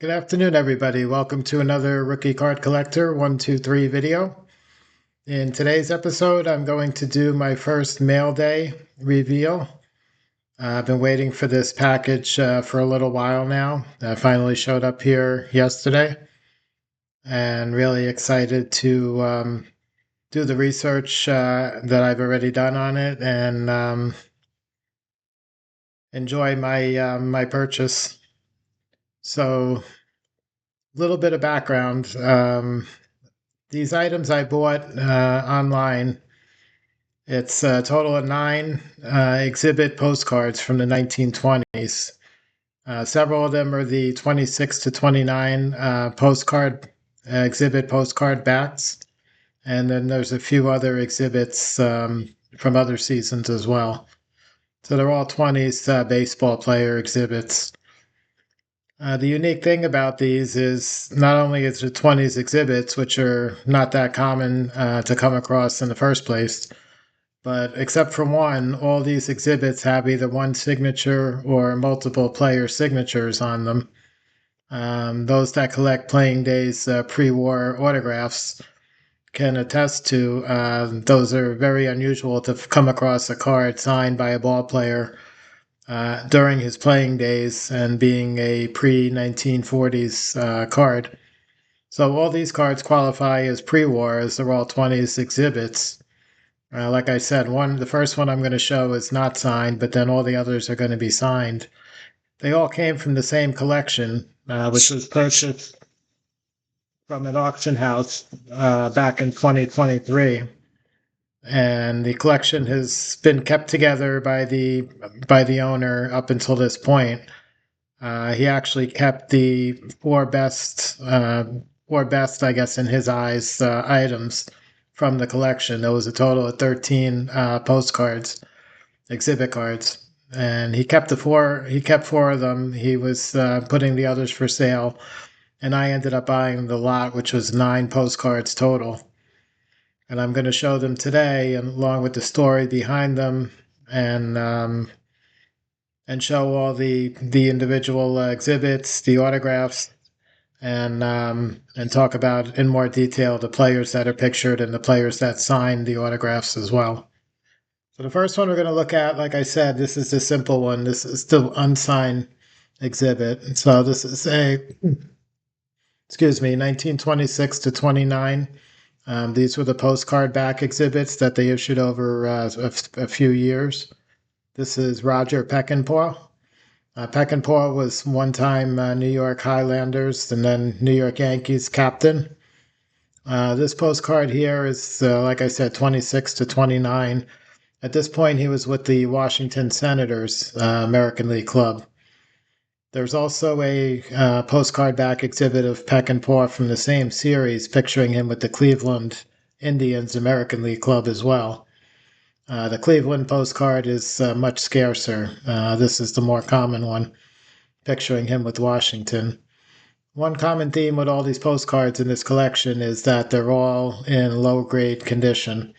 Good afternoon, everybody. Welcome to another Rookie Card Collector 123 video. In today's episode, I'm going to do my first mail day reveal. I've been waiting for this package for a little while now. I finally showed up here yesterday and really excited to do the research that I've already done on it and enjoy my purchase. So, a little bit of background. These items I bought online. It's a total of nine exhibit postcards from the 1920s. Several of them are the 26 to 29 exhibit postcard backs. And then there's a few other exhibits from other seasons as well. So they're all 20s baseball player exhibits. The unique thing about these is not only is it 20s exhibits, which are not that common to come across in the first place, but except for one, all these exhibits have either one signature or multiple player signatures on them. Those that collect playing days pre-war autographs can attest to those are very unusual to come across a card signed by a ball player during his playing days and being a pre-1940s card. So all these cards qualify as pre-war as they're all 20s exhibits. Like I said, the first one I'm going to show is not signed, but then all the others are going to be signed. They all came from the same collection, which was purchased from an auction house back in 2023. And the collection has been kept together by the owner up until this point. He actually kept the four best, I guess, in his eyes, items from the collection. There was a total of 13 postcards, exhibit cards, and he kept the four. He kept four of them. He was putting the others for sale, and I ended up buying the lot, which was nine postcards total. And I'm going to show them today, and along with the story behind them, and um, and show all the individual exhibits, the autographs, and talk about in more detail the players that are pictured and the players that signed the autographs as well. So the first one we're going to look at, like I said, this is the simple one. This is the unsigned exhibit. So this is excuse me, 1926 to 29. These were the postcard back exhibits that they issued over a few years. This is Roger Peckinpah. Peckinpah was one time New York Highlanders and then New York Yankees captain. This postcard here is, like I said, 26 to 29. At this point, he was with the Washington Senators American League Club. There's also a postcard back exhibit of Peckinpah from the same series, picturing him with the Cleveland Indians American League Club as well. The Cleveland postcard is much scarcer. This is the more common one, picturing him with Washington. One common theme with all these postcards in this collection is that they're all in low grade condition,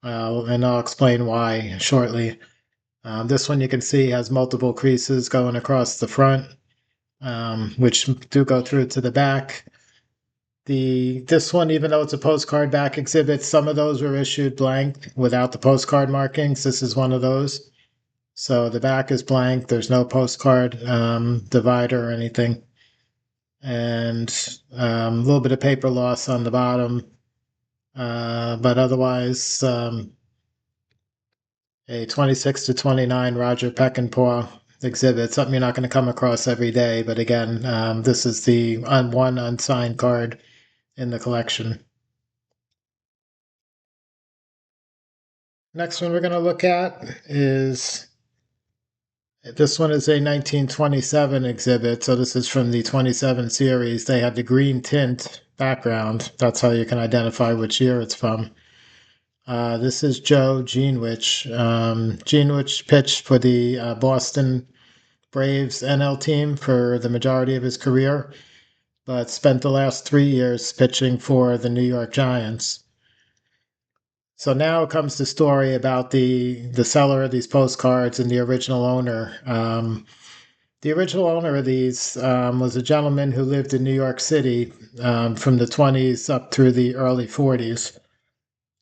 and I'll explain why shortly. This one you can see has multiple creases going across the front, which do go through to the back. This one, even though it's a postcard back exhibit, some of those were issued blank without the postcard markings. This is one of those. So the back is blank. There's no postcard divider or anything. And a little bit of paper loss on the bottom. But otherwise, a 26 to 29 Roger Peckinpah exhibit, something you're not going to come across every day. But again, this is the one unsigned card in the collection. Next one we're going to look at is this one is a 1927 exhibit. So this is from the 27 series. They have the green tint background. That's how you can identify which year it's from. This is Joe Geenwich. Geenwich pitched for the Boston Braves NL team for the majority of his career, but spent the last 3 years pitching for the New York Giants. So now comes the story about the seller of these postcards and the original owner. The original owner of these was a gentleman who lived in New York City from the 20s up through the early 40s.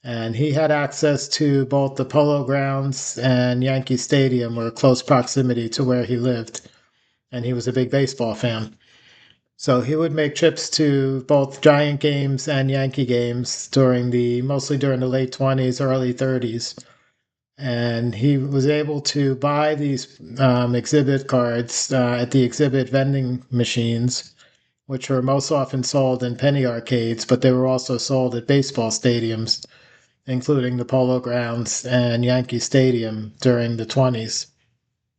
And he had access to both the Polo Grounds and Yankee Stadium, were close proximity to where he lived. And he was a big baseball fan. So he would make trips to both Giant games and Yankee games mostly during the late 20s, early 30s. And he was able to buy these exhibit cards at the exhibit vending machines, which were most often sold in penny arcades, but they were also sold at baseball stadiums, including the Polo Grounds and Yankee Stadium during the 20s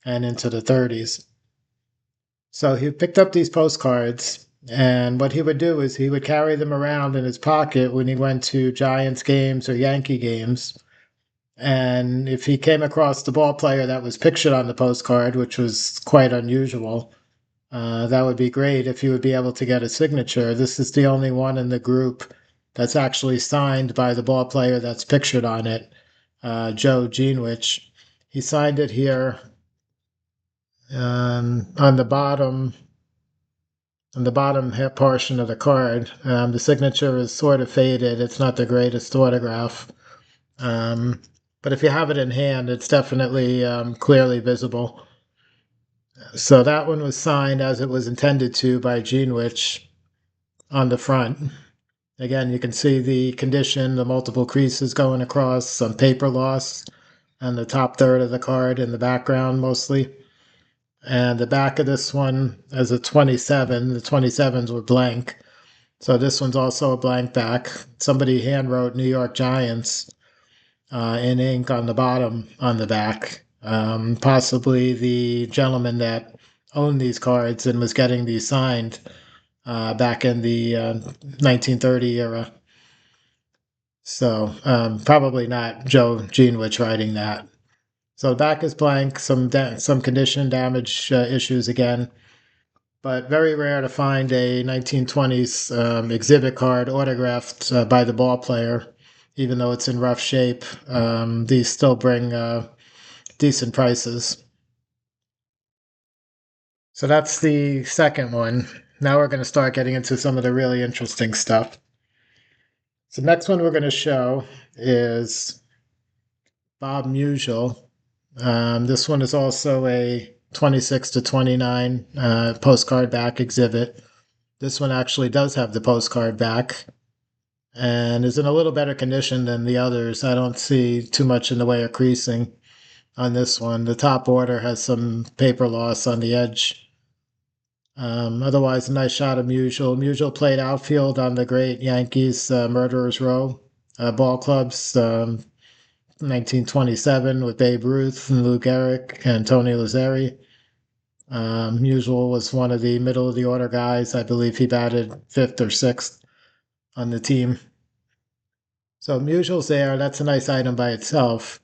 and into the 30s. So he picked up these postcards, and what he would do is he would carry them around in his pocket when he went to Giants games or Yankee games. And if he came across the ball player that was pictured on the postcard, which was quite unusual, that would be great if he would be able to get a signature. This is the only one in the group that's actually signed by the ball player that's pictured on it, Joe Genewich. He signed it here on the bottom. On the bottom portion of the card, the signature is sort of faded. It's not the greatest autograph. But if you have it in hand, it's definitely clearly visible. So that one was signed as it was intended to by Genewich on the front. Again, you can see the condition, the multiple creases going across, some paper loss on the top third of the card in the background mostly. And the back of this one is a 27. The 27s were blank. So this one's also a blank back. Somebody hand wrote New York Giants in ink on the bottom on the back. Possibly the gentleman that owned these cards and was getting these signed back in the 1930 era. So probably not Joe Genewich writing that. So the back is blank, some condition damage issues again, but very rare to find a 1920s exhibit card autographed by the ball player. Even though it's in rough shape, these still bring decent prices. So that's the second one. Now we're going to start getting into some of the really interesting stuff. So next one we're going to show is Bob Musial. This one is also a 26 to 29 postcard back exhibit. This one actually does have the postcard back and is in a little better condition than the others. I don't see too much in the way of creasing on this one. The top border has some paper loss on the edge. Otherwise, a nice shot of Musial. Musial played outfield on the great Yankees Murderers Row ball clubs, 1927 with Babe Ruth and Lou Gehrig and Tony Lazzeri. Musial was one of the middle of the order guys. I believe he batted fifth or sixth on the team. So Musial's there. That's a nice item by itself.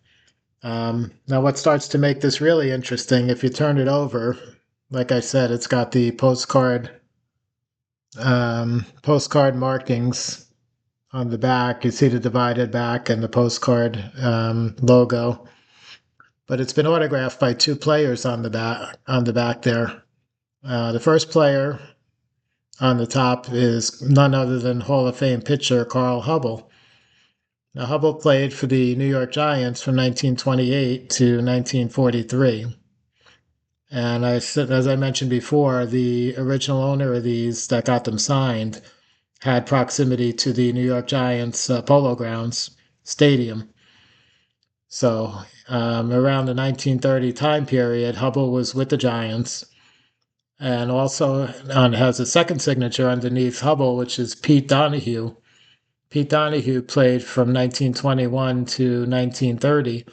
Now, what starts to make this really interesting, if you turn it over, like I said, it's got the postcard markings on the back. You see the divided back and the postcard logo. But it's been autographed by two players on the back there. The first player on the top is none other than Hall of Fame pitcher Carl Hubbell. Now, Hubbell played for the New York Giants from 1928 to 1943. And as I mentioned before, the original owner of these that got them signed had proximity to the New York Giants Polo Grounds Stadium. So around the 1930 time period, Hubbell was with the Giants, and also has a second signature underneath Hubbell, which is Pete Donahue. Pete Donahue played from 1921 to 1930,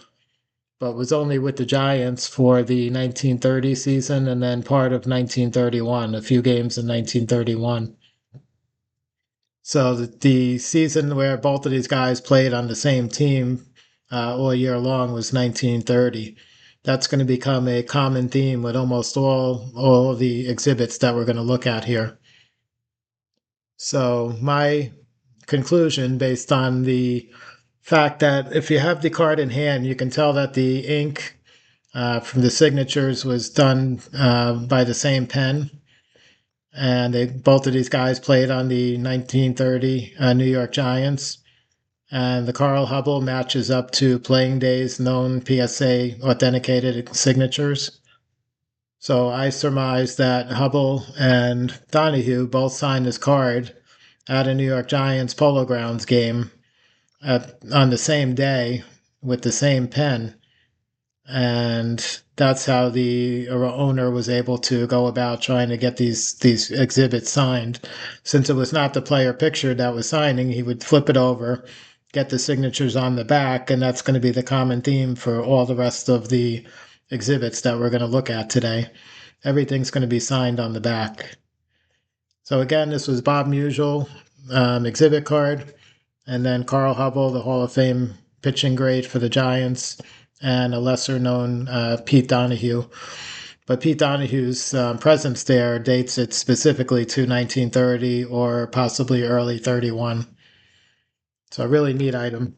but was only with the Giants for the 1930 season and then part of 1931, a few games in 1931. So the season where both of these guys played on the same team all year long was 1930. That's going to become a common theme with almost all of the exhibits that we're going to look at here. So my conclusion, based on the fact that if you have the card in hand, you can tell that the ink from the signatures was done by the same pen. And both of these guys played on the 1930 New York Giants. And the Carl Hubble matches up to playing days known PSA authenticated signatures. So I surmise that Hubble and Donahue both signed this card at a New York Giants Polo Grounds game on the same day with the same pen. And that's how the owner was able to go about trying to get these exhibits signed. Since it was not the player picture that was signing, he would flip it over, get the signatures on the back, and that's going to be the common theme for all the rest of the exhibits that we're going to look at today. Everything's going to be signed on the back. So again, this was Bob Musial exhibit card, and then Carl Hubble, the Hall of Fame pitching great for the Giants, and a lesser known Pete Donahue. But Pete Donahue's presence there dates it specifically to 1930 or possibly early 31. So a really neat item.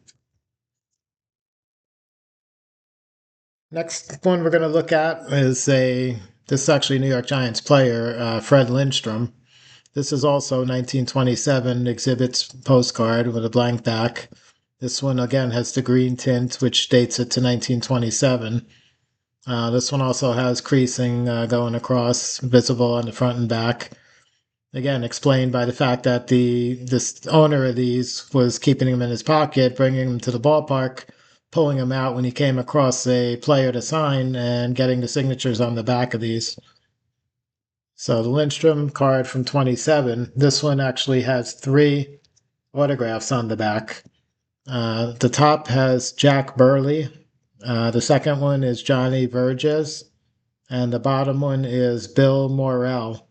Next one we're going to look at is this is actually a New York Giants player, Fred Lindstrom. This is also 1927 exhibits postcard with a blank back. This one again has the green tint, which dates it to 1927. This one also has creasing going across, visible on the front and back. Again, explained by the fact that this owner of these was keeping them in his pocket, bringing them to the ballpark, pulling them out when he came across a player to sign, and getting the signatures on the back of these. So the Lindstrom card from 27, this one actually has 3 autographs on the back. The top has Jack Burley. The second one is Johnny Verges. And the bottom one is Bill Morrell.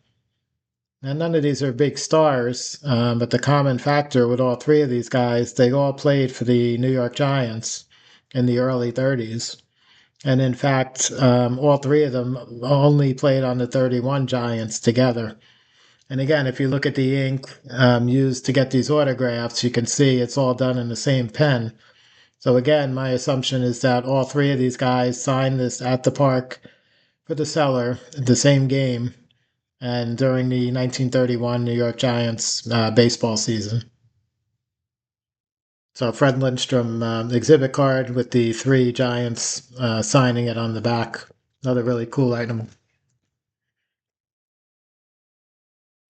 Now, none of these are big stars, but the common factor with all 3 of these guys, they all played for the New York Giants in the early 30s. And in fact, all 3 of them only played on the 31 Giants together. And again, if you look at the ink used to get these autographs, you can see it's all done in the same pen. So again, my assumption is that all 3 of these guys signed this at the park for the seller, the same game, and during the 1931 New York Giants baseball season. So Fred Lindstrom exhibit card with the 3 Giants signing it on the back. Another really cool item.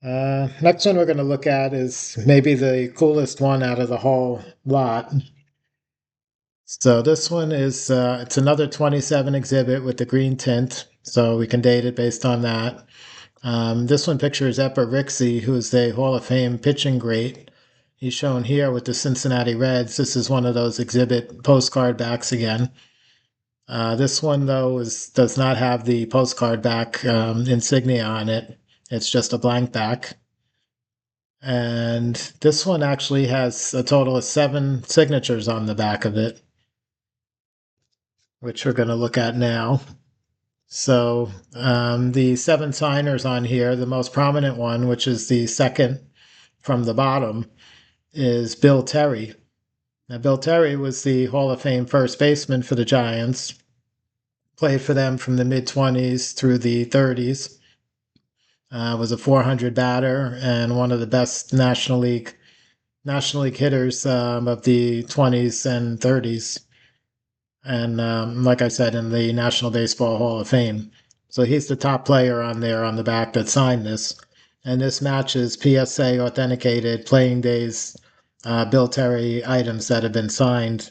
Next one we're going to look at is maybe the coolest one out of the whole lot. So this one is it's another 27 exhibit with the green tint, so we can date it based on that. This one pictures Epper Rixey, who's a Hall of Fame pitching great. He's shown here with the Cincinnati Reds. This is one of those exhibit postcard backs again. This one, though, does not have the postcard back insignia on it. It's just a blank back. And this one actually has a total of 7 signatures on the back of it, which we're going to look at now. So the 7 signers on here, the most prominent one, which is the second from the bottom, is Bill Terry. Now, Bill Terry was the Hall of Fame first baseman for the Giants, played for them from the mid-20s through the 30s, was a .400 batter and one of the best National League hitters of the 20s and 30s. And like I said, in the National Baseball Hall of Fame. So he's the top player on there on the back that signed this. And this matches PSA authenticated playing days Bill Terry items that have been signed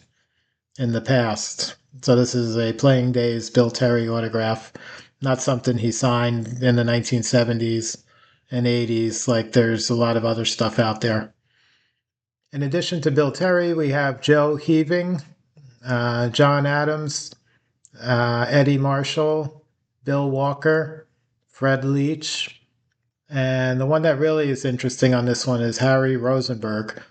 in the past. So this is a playing days Bill Terry autograph, not something he signed in the 1970s and 80s like there's a lot of other stuff out there. In addition to Bill Terry, we have Joe Heaving, John Adams, Eddie Marshall, Bill Walker, Fred Leach, and the one that really is interesting on this one is Harry Rosenberg.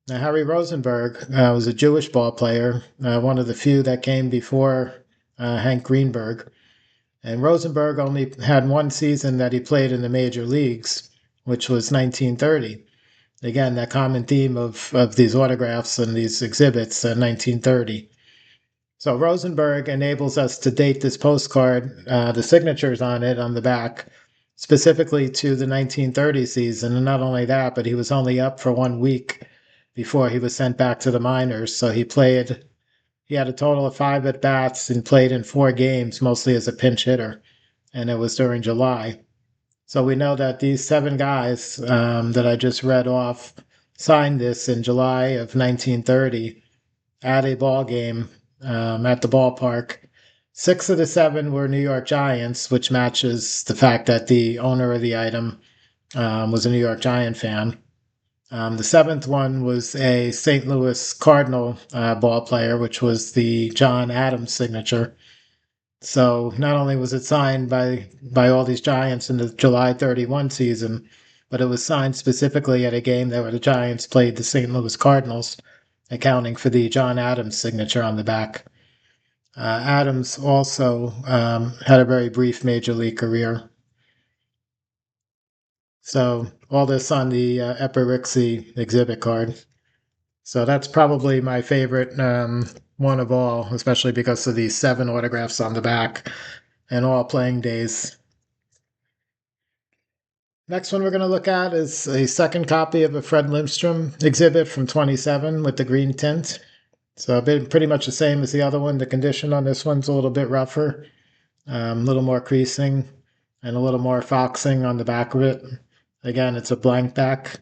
Now, Harry Rosenberg was a Jewish ball player, one of the few that came before Hank Greenberg. And Rosenberg only had 1 season that he played in the major leagues, which was 1930. Again, that common theme of these autographs and these exhibits, 1930. So Rosenberg enables us to date this postcard, the signatures on it on the back, specifically to the 1930 season. And not only that, but he was only up for 1 week before he was sent back to the minors. So he had a total of 5 at-bats and played in 4 games, mostly as a pinch hitter. And it was during July. So we know that these 7 guys that I just read off signed this in July of 1930 at a ball game at the ballpark. 6 of the 7 were New York Giants, which matches the fact that the owner of the item was a New York Giant fan. The 7th one was a St. Louis Cardinal ball player, which was the John Adams signature. So not only was it signed by all these Giants in the July 31 season, but it was signed specifically at a game that where the Giants played the St. Louis Cardinals, accounting for the John Adams signature on the back. Adams also had a very brief major league career. So all this on the Epirixi exhibit card. So that's probably my favorite one of all, especially because of these 7 autographs on the back and all playing days. Next one we're going to look at is a second copy of a Fred Lindstrom exhibit from 27 with the green tint. So a bit pretty much the same as the other one. The condition on this one's a little bit rougher, a little more creasing, and a little more foxing on the back of it. Again, it's a blank back.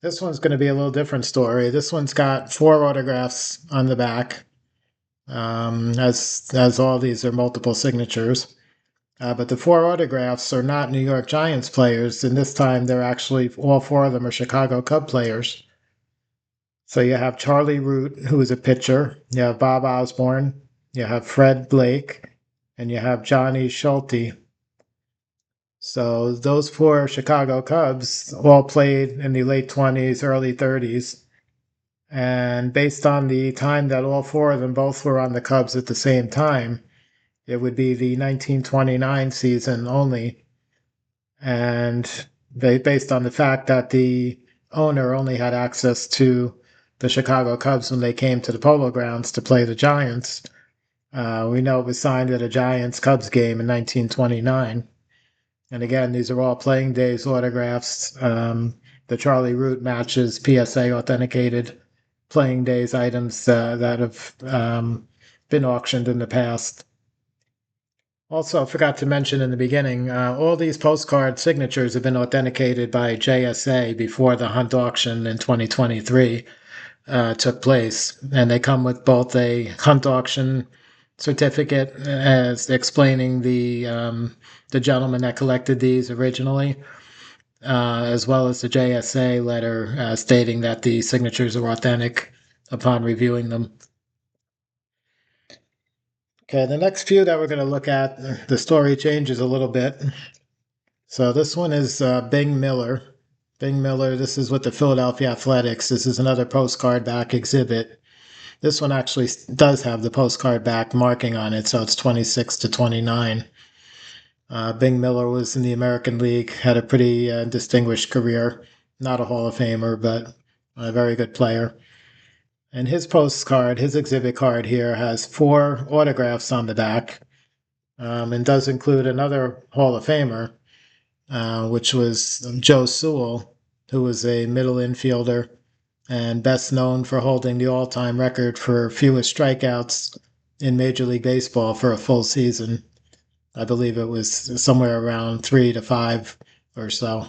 This one's going to be a little different story. This one's got 4 autographs on the back, as all these are multiple signatures. But the 4 autographs are not New York Giants players, and this time they're actually, all 4 of them are Chicago Cub players. So you have Charlie Root, who is a pitcher, you have Bob Osborne, you have Fred Blake, and you have Johnny Schulte. So those 4 Chicago Cubs all played in the late 20s, early 30s. And based on the time that all 4 of them both were on the Cubs at the same time, it would be the 1929 season only. And based on the fact that the owner only had access to the Chicago Cubs when they came to the Polo Grounds to play the Giants, we know it was signed at a Giants-Cubs game in 1929. And again, these are all playing days autographs. The Charlie Root matches PSA authenticated playing days items that have been auctioned in the past. Also, I forgot to mention in the beginning, all these postcard signatures have been authenticated by JSA before the Hunt auction in 2023 took place. And they come with both a Hunt auction certificate as explaining the gentleman that collected these originally, as well as the JSA letter stating that the signatures are authentic upon reviewing them. Okay, the next few that we're going to look at, the story changes a little bit. So this one is Bing Miller. Bing Miller, this is with the Philadelphia Athletics. This is another postcard back exhibit. This one actually does have the postcard back marking on it, so it's 26/29. Bing Miller was in the American League, had a pretty distinguished career. Not a Hall of Famer, but a very good player. And his postcard, his exhibit card here, has 4 autographs on the back, and does include another Hall of Famer, which was Joe Sewell, who was a middle infielder and best known for holding the all-time record for fewest strikeouts in Major League Baseball for a full season. I believe it was somewhere around 3 to 5 or so.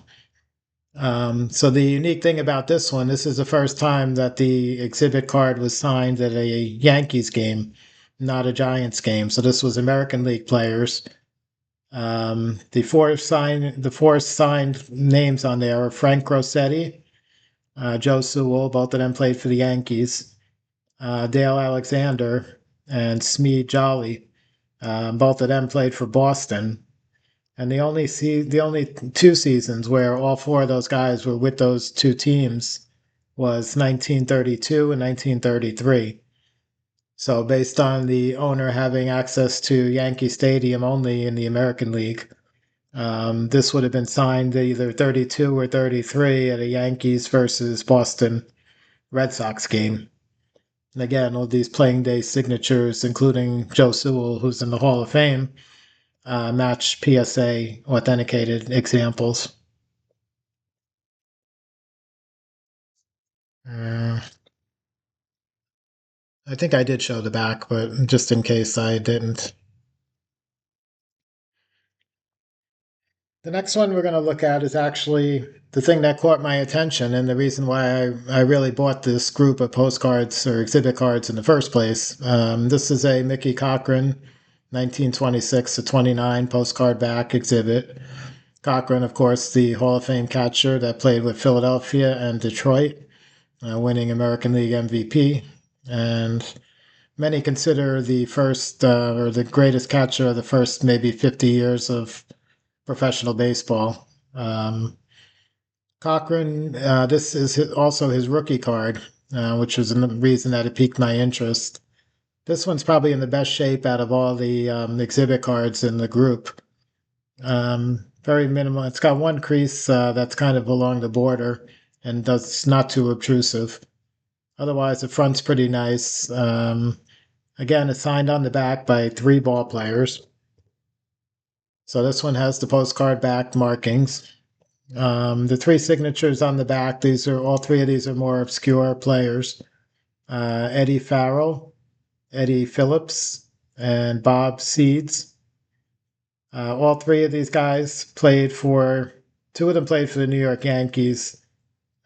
So the unique thing about this one, this is the first time that the exhibit card was signed at a Yankees game, not a Giants game. So this was American League players. The four signed names on there are Frank Grossetti, Joe Sewell, both of them played for the Yankees, Dale Alexander, and Smee Jolly. Both of them played for Boston. And the only 2 seasons where all 4 of those guys were with those 2 teams was 1932 and 1933. So based on the owner having access to Yankee Stadium only in the American League, this would have been signed either 32 or 33 at a Yankees versus Boston Red Sox game. And again, all these playing day signatures, including Joe Sewell, who's in the Hall of Fame, match PSA authenticated examples. Uh, I think I did show the back, but just in case I didn't. The next one we're going to look at is actually the thing that caught my attention and the reason why I really bought this group of postcards or exhibit cards in the first place. This is a Mickey Cochrane 1926 to 29 postcard back exhibit. Cochrane, of course, the Hall of Fame catcher that played with Philadelphia and Detroit, winning American League MVP. And many consider the first or the greatest catcher of the first maybe 50 years of professional baseball. Cochrane, this is also his rookie card, which was the reason that it piqued my interest. This one's probably in the best shape out of all the exhibit cards in the group. Very minimal. It's got one crease that's kind of along the border and does not too obtrusive. Otherwise, the front's pretty nice. Again, it's signed on the back by 3 ball players. So this one has the postcard back markings. The 3 signatures on the back, these are all 3 of these are more obscure players. Eddie Farrell, Eddie Phillips, and Bob Seeds. All 3 of these guys played for, 2 of them played for the New York Yankees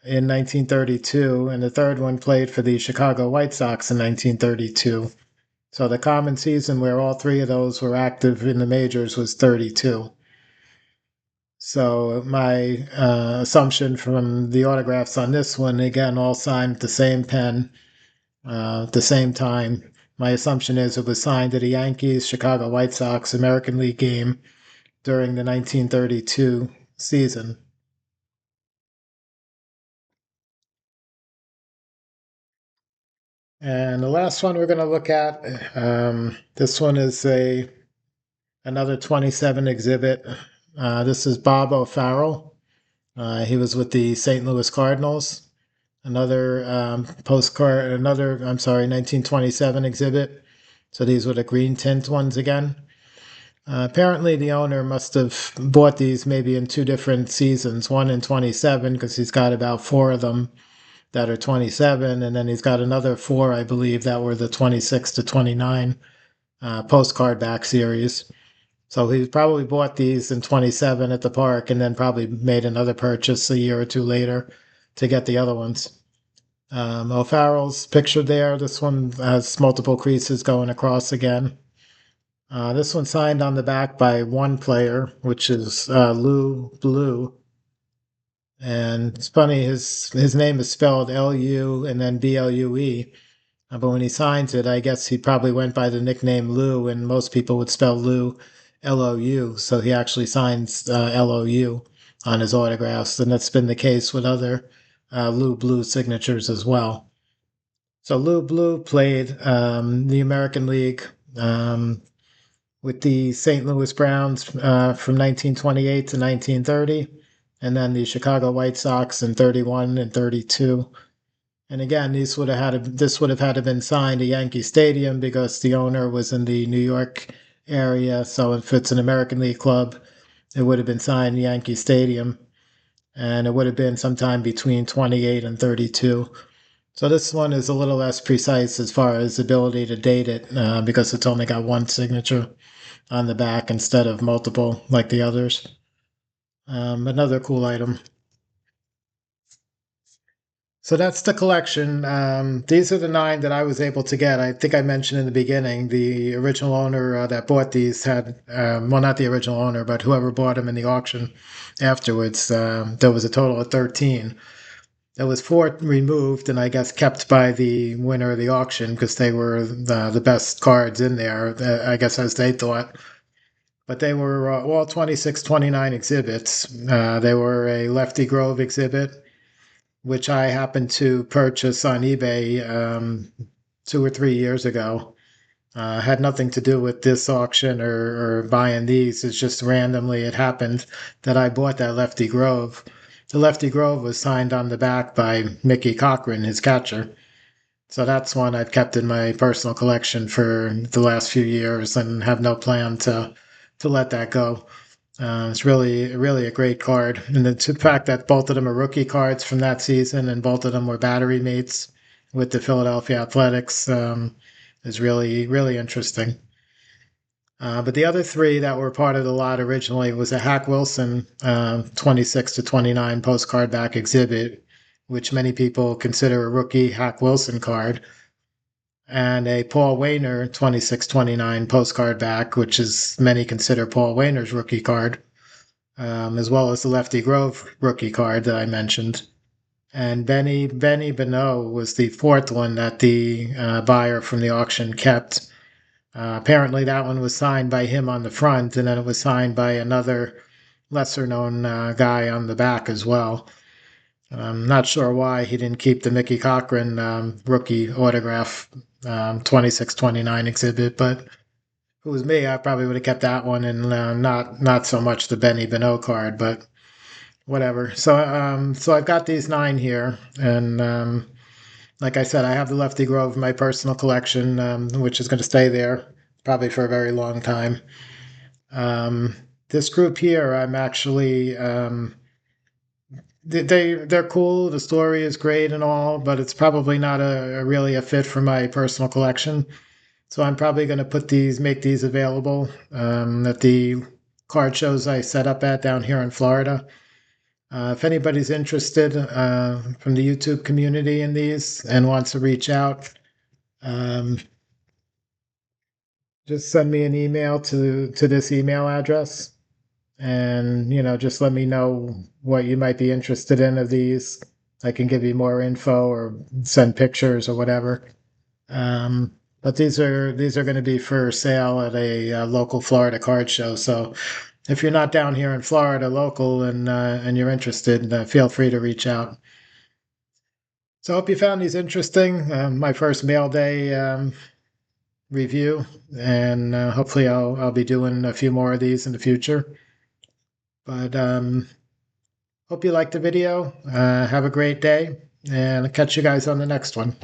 in 1932, and the third one played for the Chicago White Sox in 1932. So the common season where all 3 of those were active in the majors was 32. So my assumption from the autographs on this one, again, all signed with the same pen at the same time. My assumption is it was signed at a Yankees Chicago White Sox American League game during the 1932 season. And the last one we're going to look at, this one is another 27 exhibit. This is Bob O'Farrell. He was with the St. Louis Cardinals. Another postcard, I'm sorry, 1927 exhibit. So these were the green tint ones again. Apparently, the owner must have bought these maybe in 2 different seasons. One in 27, because he's got about 4 of them that are 27, and then he's got another 4, I believe, that were the 26 to 29 postcard back series. So he probably bought these in 27 at the park and then probably made another purchase a year or 2 later to get the other ones. O'Farrell's pictured there. This one has multiple creases going across again. This one's signed on the back by 1 player, which is Lou Blue. And it's funny, his name is spelled L-U and then B-L-U-E. But when he signs it, I guess he probably went by the nickname Lou, and most people would spell Lou L-O-U. So he actually signs L-O-U on his autographs, and that's been the case with other Lou Blue signatures as well. So Lou Blue played the American League with the St. Louis Browns from 1928 to 1930, and then the Chicago White Sox in 31 and 32. And again, this would have had to been signed at Yankee Stadium because the owner was in the New York area. So if it's an American League club, it would have been signed at Yankee Stadium, and it would have been sometime between 28 and 32. So this one is a little less precise as far as ability to date it because it's only got 1 signature on the back instead of multiple like the others. Another cool item. So that's the collection. These are the 9 that I was able to get. I think I mentioned in the beginning the original owner that bought these had, well, not the original owner, but whoever bought them in the auction afterwards. There was a total of 13. There was 4 removed and I guess kept by the winner of the auction because they were the best cards in there, I guess as they thought. But they were all 26, 29 exhibits. They were a Lefty Grove exhibit, which I happened to purchase on eBay 2 or 3 years ago. Had nothing to do with this auction or buying these. It's just randomly it happened that I bought that Lefty Grove. The Lefty Grove was signed on the back by Mickey Cochrane, his catcher. So that's one I've kept in my personal collection for the last few years and have no plan to let that go. It's really a great card, and the fact that both of them are rookie cards from that season, and both of them were battery mates with the Philadelphia Athletics, is really interesting. But the other three that were part of the lot originally was a Hack Wilson 26 to 29 postcard back exhibit, which many people consider a rookie Hack Wilson card, and a Paul Waner 26-29 postcard back, which is many consider Paul Waner's rookie card, as well as the Lefty Grove rookie card that I mentioned. And Benny Beno was the fourth one that the buyer from the auction kept. Apparently, that one was signed by him on the front, and then it was signed by another lesser known guy on the back as well. I'm not sure why he didn't keep the Mickey Cochran rookie autograph 26-29 exhibit, but if it was me, I probably would have kept that one and not so much the Benny Beno card, but whatever. So I've got these 9 here, and like I said, I have the Lefty Grove in my personal collection, which is going to stay there probably for a very long time. This group here, I'm actually they're cool. The story is great and all, but it's probably not a really a fit for my personal collection. So I'm probably going to make these available at the card shows I set up at down here in Florida. If anybody's interested from the YouTube community in these and wants to reach out, um, just send me an email to this email address, and just let me know what you might be interested in of these. I can give you more info or send pictures or whatever. But these are going to be for sale at a local Florida card show. So if you're not down here in Florida local and you're interested, feel free to reach out. So I hope you found these interesting. My first mail day review, and hopefully I'll be doing a few more of these in the future. But hope you liked the video. Have a great day, and I'll catch you guys on the next one.